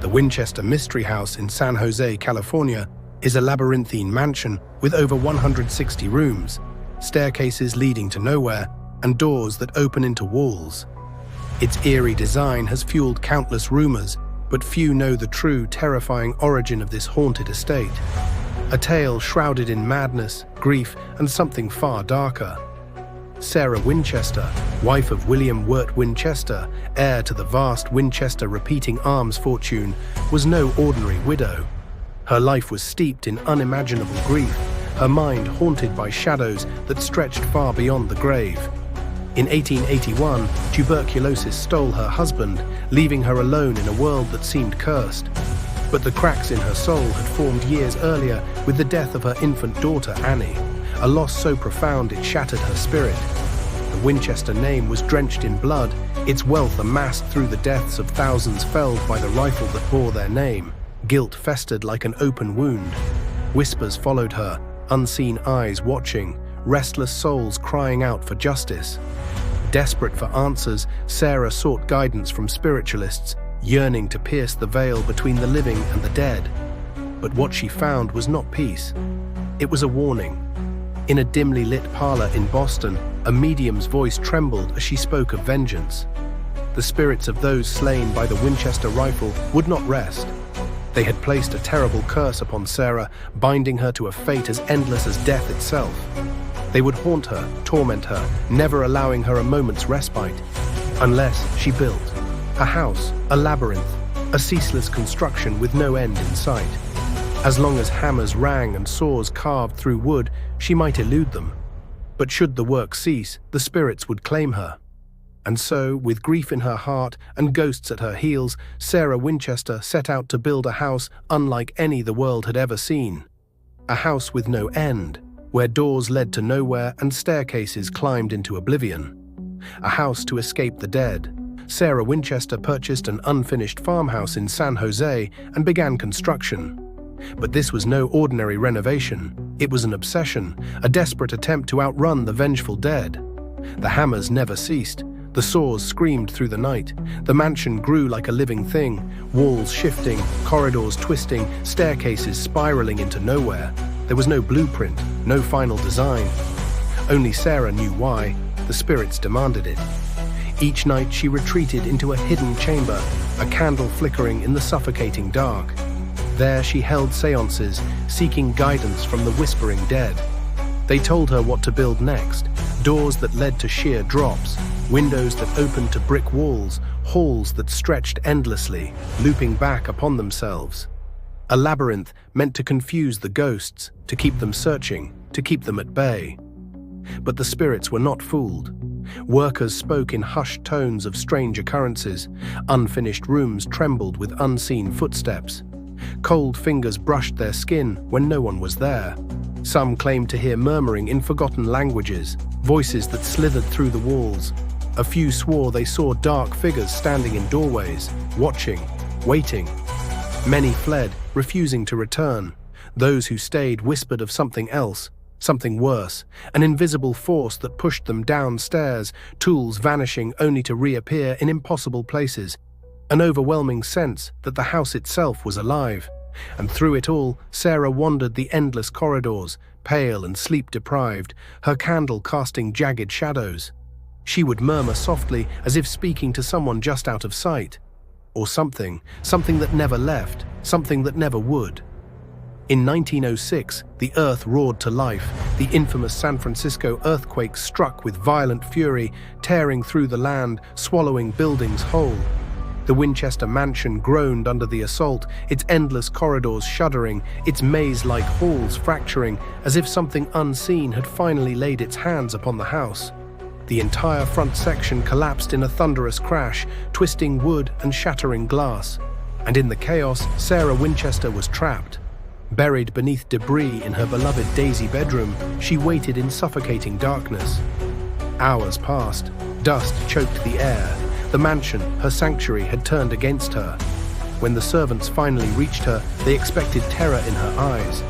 The Winchester Mystery House in San Jose, California, is a labyrinthine mansion with over 160 rooms, staircases leading to nowhere, and doors that open into walls. Its eerie design has fueled countless rumors, but few know the true, terrifying origin of this haunted estate. A tale shrouded in madness, grief, and something far darker. Sarah Winchester, wife of William Wirt Winchester, heir to the vast Winchester repeating arms fortune, was no ordinary widow. Her life was steeped in unimaginable grief, her mind haunted by shadows that stretched far beyond the grave. In 1881, tuberculosis stole her husband, leaving her alone in a world that seemed cursed. But the cracks in her soul had formed years earlier with the death of her infant daughter, Annie, a loss so profound it shattered her spirit. The Winchester name was drenched in blood, its wealth amassed through the deaths of thousands felled by the rifle that bore their name. Guilt festered like an open wound. Whispers followed her, unseen eyes watching, restless souls crying out for justice. Desperate for answers, Sarah sought guidance from spiritualists, yearning to pierce the veil between the living and the dead. But what she found was not peace. It was a warning. In a dimly lit parlor in Boston, a medium's voice trembled as she spoke of vengeance. The spirits of those slain by the Winchester rifle would not rest. They had placed a terrible curse upon Sarah, binding her to a fate as endless as death itself. They would haunt her, torment her, never allowing her a moment's respite. Unless she built a house, a labyrinth, a ceaseless construction with no end in sight. As long as hammers rang and saws carved through wood, she might elude them. But should the work cease, the spirits would claim her. And so, with grief in her heart and ghosts at her heels, Sarah Winchester set out to build a house unlike any the world had ever seen. A house with no end, where doors led to nowhere and staircases climbed into oblivion. A house to escape the dead. Sarah Winchester purchased an unfinished farmhouse in San Jose and began construction. But this was no ordinary renovation. It was an obsession, a desperate attempt to outrun the vengeful dead. The hammers never ceased. The saws screamed through the night. The mansion grew like a living thing, walls shifting, corridors twisting, staircases spiraling into nowhere. There was no blueprint, no final design. Only Sarah knew why. The spirits demanded it. Each night she retreated into a hidden chamber, a candle flickering in the suffocating dark. There she held seances, seeking guidance from the whispering dead. They told her what to build next, doors that led to sheer drops, windows that opened to brick walls, halls that stretched endlessly, looping back upon themselves. A labyrinth meant to confuse the ghosts, to keep them searching, to keep them at bay. But the spirits were not fooled. Workers spoke in hushed tones of strange occurrences. Unfinished rooms trembled with unseen footsteps. Cold fingers brushed their skin when no one was there. Some claimed to hear murmuring in forgotten languages, voices that slithered through the walls. A few swore they saw dark figures standing in doorways, watching, waiting. Many fled, refusing to return. Those who stayed whispered of something else, something worse, an invisible force that pushed them downstairs, tools vanishing only to reappear in impossible places. An overwhelming sense that the house itself was alive. And through it all, Sarah wandered the endless corridors, pale and sleep-deprived, her candle casting jagged shadows. She would murmur softly as if speaking to someone just out of sight. Or something that never left, something that never would. In 1906, the earth roared to life. The infamous San Francisco earthquake struck with violent fury, tearing through the land, swallowing buildings whole. The Winchester mansion groaned under the assault, its endless corridors shuddering, its maze-like halls fracturing, as if something unseen had finally laid its hands upon the house. The entire front section collapsed in a thunderous crash, twisting wood and shattering glass. And in the chaos, Sarah Winchester was trapped. Buried beneath debris in her beloved Daisy bedroom, she waited in suffocating darkness. Hours passed. Dust choked the air. The mansion, her sanctuary, had turned against her. When the servants finally reached her, they expected terror in her eyes.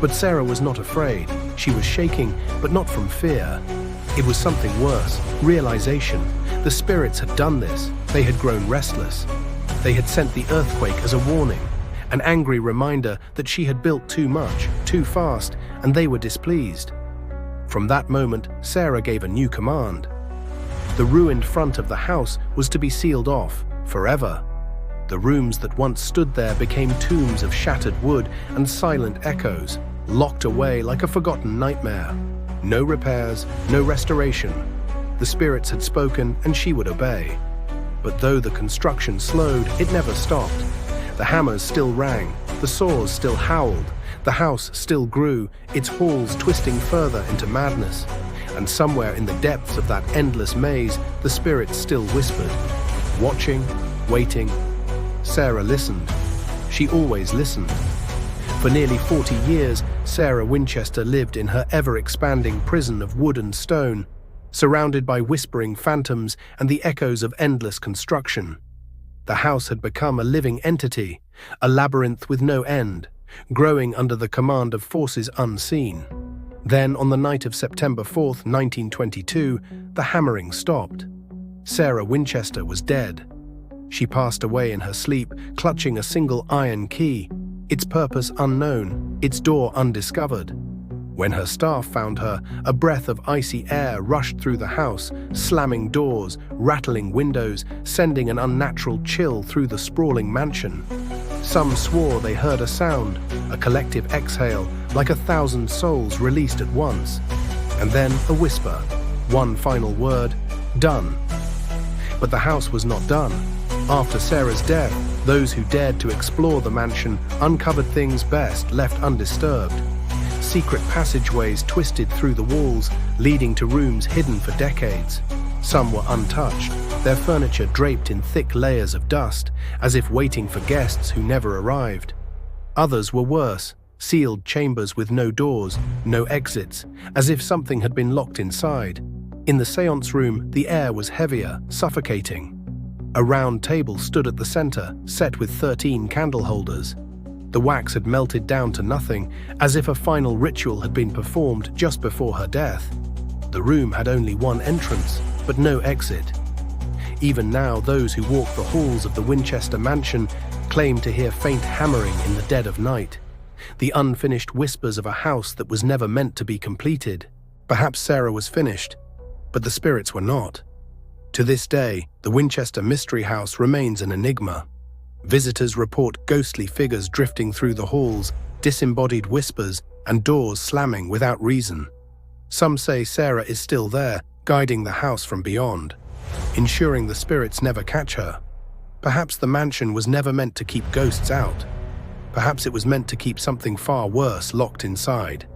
But Sarah was not afraid. She was shaking, but not from fear. It was something worse, realization. The spirits had done this. They had grown restless. They had sent the earthquake as a warning, an angry reminder that she had built too much, too fast, and they were displeased. From that moment, Sarah gave a new command. The ruined front of the house was to be sealed off, forever. The rooms that once stood there became tombs of shattered wood and silent echoes, locked away like a forgotten nightmare. No repairs, no restoration. The spirits had spoken, and she would obey. But though the construction slowed, it never stopped. The hammers still rang, the saws still howled, the house still grew, its halls twisting further into madness. And somewhere in the depths of that endless maze, the spirits still whispered, watching, waiting. Sarah listened. She always listened. For nearly 40 years, Sarah Winchester lived in her ever-expanding prison of wood and stone, surrounded by whispering phantoms and the echoes of endless construction. The house had become a living entity, a labyrinth with no end, growing under the command of forces unseen. Then, on the night of September 4th, 1922, the hammering stopped. Sarah Winchester was dead. She passed away in her sleep, clutching a single iron key, its purpose unknown, its door undiscovered. When her staff found her, a breath of icy air rushed through the house, slamming doors, rattling windows, sending an unnatural chill through the sprawling mansion. Some swore they heard a sound, a collective exhale, like 1,000 souls released at once. And then a whisper, one final word, done. But the house was not done. After Sarah's death, those who dared to explore the mansion uncovered things best left undisturbed. Secret passageways twisted through the walls, leading to rooms hidden for decades. Some were untouched, their furniture draped in thick layers of dust, as if waiting for guests who never arrived. Others were worse, sealed chambers with no doors, no exits, as if something had been locked inside. In the seance room, the air was heavier, suffocating. A round table stood at the center, set with 13 candle holders. The wax had melted down to nothing, as if a final ritual had been performed just before her death. The room had only one entrance, but no exit. Even now, those who walk the halls of the Winchester mansion claim to hear faint hammering in the dead of night, the unfinished whispers of a house that was never meant to be completed. Perhaps Sarah was finished, but the spirits were not. To this day, the Winchester Mystery House remains an enigma. Visitors report ghostly figures drifting through the halls, disembodied whispers, and doors slamming without reason. Some say Sarah is still there, guiding the house from beyond, ensuring the spirits never catch her. Perhaps the mansion was never meant to keep ghosts out. Perhaps it was meant to keep something far worse locked inside.